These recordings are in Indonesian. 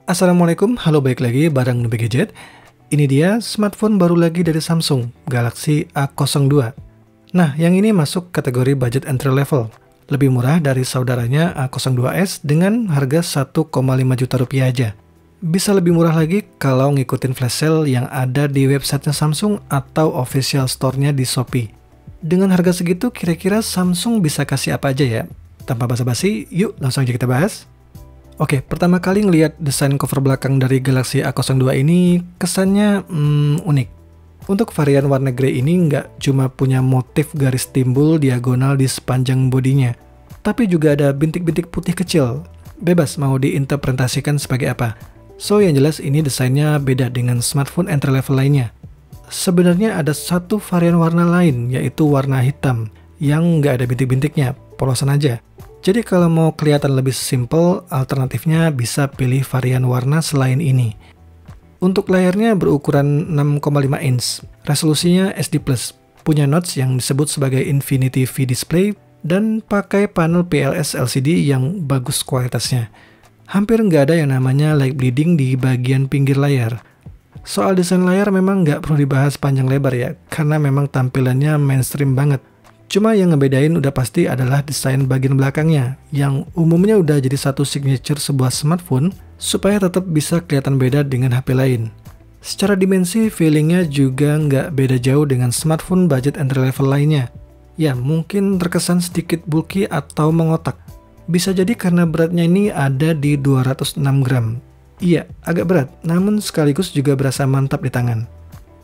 Assalamualaikum, halo balik lagi bareng Nubi Gadget. Ini dia smartphone baru lagi dari Samsung, Galaxy A02. Nah, yang ini masuk kategori budget entry level. Lebih murah dari saudaranya A02s dengan harga 1,5 juta rupiah aja. Bisa lebih murah lagi kalau ngikutin flash sale yang ada di websitenya Samsung atau official store-nya di Shopee. Dengan harga segitu, kira-kira Samsung bisa kasih apa aja ya? Tanpa basa-basi, yuk langsung aja kita bahas. Oke, pertama kali ngelihat desain cover belakang dari Galaxy A02 ini kesannya unik. Untuk varian warna grey ini nggak cuma punya motif garis timbul diagonal di sepanjang bodinya, tapi juga ada bintik-bintik putih kecil. Bebas mau diinterpretasikan sebagai apa. So, yang jelas ini desainnya beda dengan smartphone entry level lainnya. Sebenarnya ada satu varian warna lain, yaitu warna hitam, yang nggak ada bintik-bintiknya, polosan aja. Jadi kalau mau kelihatan lebih simple, alternatifnya bisa pilih varian warna selain ini. Untuk layarnya berukuran 6,5 inch, resolusinya SD+, punya notch yang disebut sebagai Infinity V Display, dan pakai panel PLS LCD yang bagus kualitasnya. Hampir nggak ada yang namanya light bleeding di bagian pinggir layar. Soal desain layar memang nggak perlu dibahas panjang lebar ya, karena memang tampilannya mainstream banget. Cuma yang ngebedain udah pasti adalah desain bagian belakangnya, yang umumnya udah jadi satu signature sebuah smartphone, supaya tetap bisa kelihatan beda dengan HP lain. Secara dimensi, feelingnya juga nggak beda jauh dengan smartphone budget entry level lainnya. Ya, mungkin terkesan sedikit bulky atau mengotak. Bisa jadi karena beratnya ini ada di 206 gram. Iya, agak berat, namun sekaligus juga berasa mantap di tangan.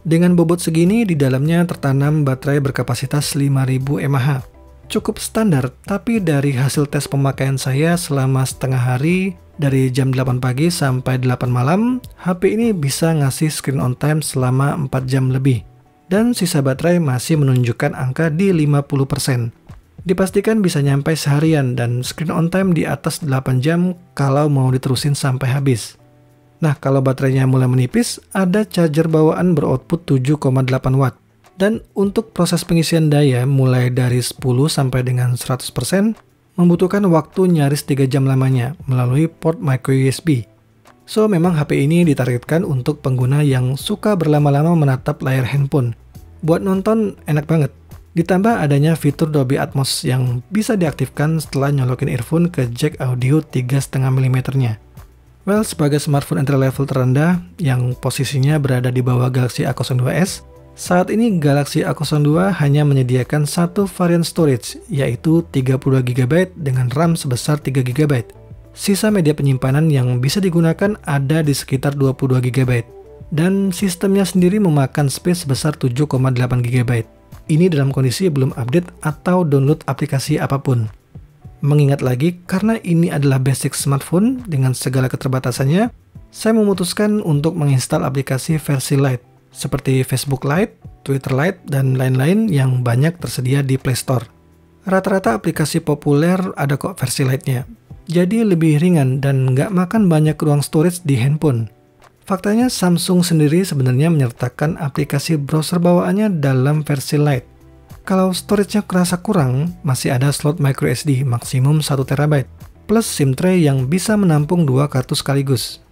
Dengan bobot segini, di dalamnya tertanam baterai berkapasitas 5000 mAh. Cukup standar, tapi dari hasil tes pemakaian saya selama setengah hari, dari jam 8 pagi sampai 8 malam, HP ini bisa ngasih screen on time selama 4 jam lebih. Dan sisa baterai masih menunjukkan angka di 50%. Dipastikan bisa nyampe seharian dan screen on time di atas 8 jam kalau mau diterusin sampai habis. Nah, kalau baterainya mulai menipis, ada charger bawaan beroutput 7,8 watt. Dan untuk proses pengisian daya mulai dari 10 sampai dengan 100%, membutuhkan waktu nyaris 3 jam lamanya melalui port micro USB. So, memang HP ini ditargetkan untuk pengguna yang suka berlama-lama menatap layar handphone. Buat nonton, enak banget. Ditambah adanya fitur Dolby Atmos yang bisa diaktifkan setelah nyolokin earphone ke jack audio 3,5 mm-nya. Well, sebagai smartphone entry level terendah yang posisinya berada di bawah Galaxy A02s, saat ini Galaxy A02 hanya menyediakan satu varian storage, yaitu 32GB dengan RAM sebesar 3GB. Sisa media penyimpanan yang bisa digunakan ada di sekitar 22GB, dan sistemnya sendiri memakan space sebesar 7,8GB. Ini dalam kondisi belum update atau download aplikasi apapun. Mengingat lagi, karena ini adalah basic smartphone dengan segala keterbatasannya, saya memutuskan untuk menginstal aplikasi versi Lite, seperti Facebook Lite, Twitter Lite, dan lain-lain yang banyak tersedia di Play Store. Rata-rata aplikasi populer ada kok versi Lite-nya, jadi lebih ringan dan nggak makan banyak ruang storage di handphone. Faktanya Samsung sendiri sebenarnya menyertakan aplikasi browser bawaannya dalam versi Lite. Kalau storage-nya kerasa kurang, masih ada slot microSD maksimum 1TB, plus SIM tray yang bisa menampung 2 kartu sekaligus.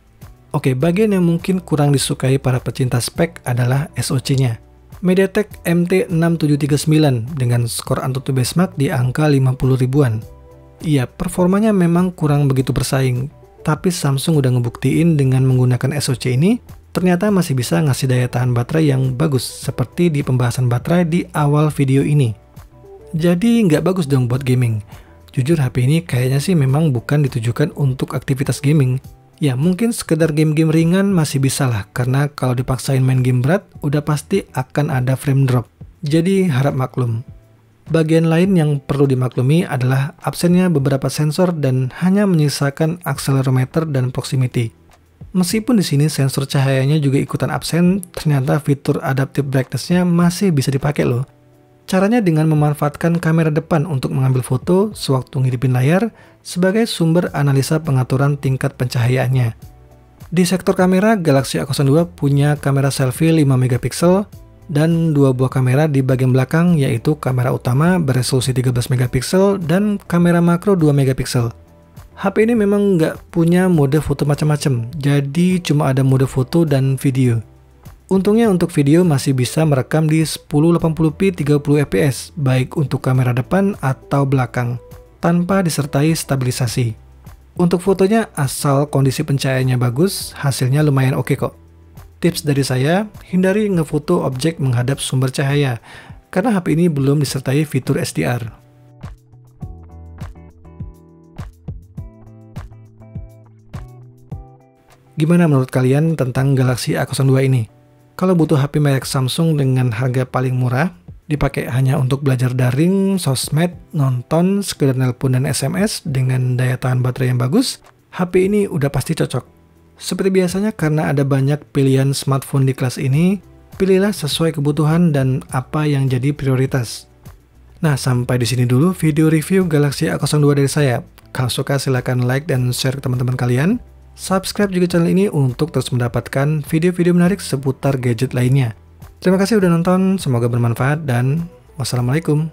Oke, bagian yang mungkin kurang disukai para pecinta spek adalah SoC-nya. MediaTek MT6739 dengan skor Antutu Benchmark di angka 50 ribuan. Iya, performanya memang kurang begitu bersaing, tapi Samsung udah ngebuktiin dengan menggunakan SoC ini, ternyata masih bisa ngasih daya tahan baterai yang bagus, seperti di pembahasan baterai di awal video ini. Jadi nggak bagus dong buat gaming. Jujur HP ini kayaknya sih memang bukan ditujukan untuk aktivitas gaming. Ya mungkin sekedar game-game ringan masih bisa lah, karena kalau dipaksain main game berat, udah pasti akan ada frame drop. Jadi harap maklum. Bagian lain yang perlu dimaklumi adalah absennya beberapa sensor dan hanya menyisakan accelerometer dan proximity. Meskipun di sini sensor cahayanya juga ikutan absen, ternyata fitur adaptive brightness-nya masih bisa dipakai loh. Caranya dengan memanfaatkan kamera depan untuk mengambil foto sewaktu ngidupin layar sebagai sumber analisa pengaturan tingkat pencahayaannya. Di sektor kamera, Galaxy A02 punya kamera selfie 5MP dan 2 buah kamera di bagian belakang, yaitu kamera utama beresolusi 13MP dan kamera makro 2MP. HP ini memang nggak punya mode foto macam-macam, jadi cuma ada mode foto dan video. Untungnya untuk video masih bisa merekam di 1080p 30fps, baik untuk kamera depan atau belakang, tanpa disertai stabilisasi. Untuk fotonya, asal kondisi pencahayaannya bagus, hasilnya lumayan oke kok. Tips dari saya, hindari ngefoto objek menghadap sumber cahaya, karena HP ini belum disertai fitur SDR. Gimana menurut kalian tentang Galaxy A02 ini? Kalau butuh HP merek Samsung dengan harga paling murah, dipakai hanya untuk belajar daring, sosmed, nonton, sekedar nelpon dan SMS dengan daya tahan baterai yang bagus, HP ini udah pasti cocok. Seperti biasanya karena ada banyak pilihan smartphone di kelas ini, pilihlah sesuai kebutuhan dan apa yang jadi prioritas. Nah, sampai di sini dulu video review Galaxy A02 dari saya. Kalau suka silahkan like dan share ke teman-teman kalian. Subscribe juga channel ini untuk terus mendapatkan video-video menarik seputar gadget lainnya. Terima kasih udah nonton, semoga bermanfaat dan wassalamualaikum.